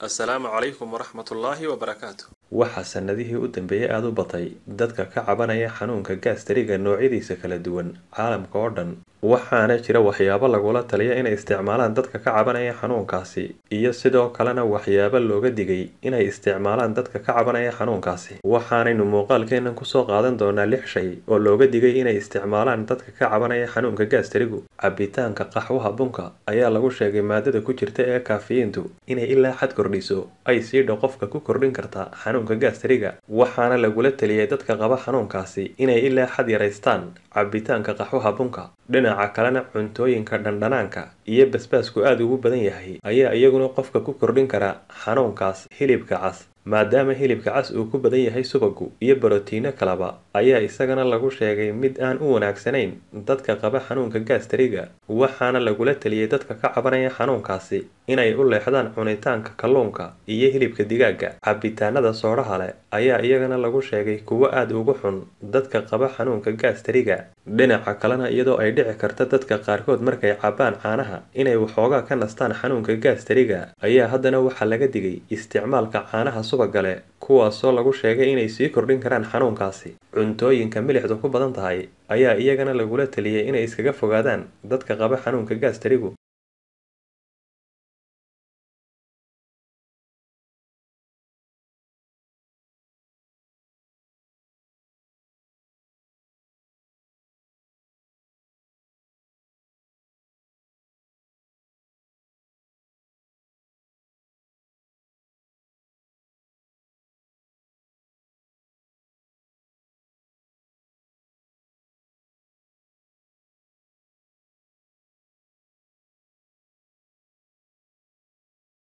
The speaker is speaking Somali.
السلام عليكم ورحمة الله وبركاته. waxaa sanadihii u dambeeyay aad u batay dadka ka cabanaya xanuunka gaastariga noocyadiisa kala duwan caalamka oo dhan waxaana jira waxyaabo lagula taliya inay isticmaalaan dadka ka cabanaya xanuunkaasi iyo sidoo kalena waxyaabo looga digay inay isticmaalaan dadka ka cabanaya xanuunkaasi waxaanaynu muuqaalkeenan kusoo qaadan doonaa 6 shay oo looga digay inay isticmaalaan dadka ka cabanaya xanuunka gaastarigu cabitaanka qaxwaha bunka ayaa lagu sheegay maadada ku jirta ee kafeeintu inay ilaa xad kordhiso ay siidho qofka ku kordhin karta xanuunka gaastariga waxaana lagula taliyay dadka qaba xanuunkaasi inay ilaa xad yaraystaan cabitaanka qaxwaha bunka dhinaca kalena cuntooyinka dhandhanaanka iyo basbaasku aad ugu badan yahay ayaa iyaguna qofka ku kordhin kara xanuunkaas hilibka cas maadaama hilibka cas uu ku badan yahay subagu iyo borotiino kalaba ayaa isagana lagu sheegay mid aan u wanaagsanayn dadka qaba xanuunka gaastariga waxaana lagula taliyay dadka ka cabanaya xanuunkaasi inay u leexdaan cunitaanka kalluunka iyo hilibka digaaga cabitaanada sooraha leh ayaa iyagana lagu sheegay kuwo aad ugu xun dadka qaba xanuunka gaastariga dhinaca kalena iyadoo ay dhici karta dadka qaarkood markay cabaan caanaha inay waxoogaa ka nastaan xanuunka gaastariga ayaa haddana waxaa laga digay isticmaalka caanaha subaga leh kuwaasoo lagu sheegay inay sii kordhin karaan xanuunkaasi cuntooyinka milixdu ku badan tahay ayaa iyagana lagula taliyay inay iskaga fogaadaan dadka qaba xanuunka gaastarigu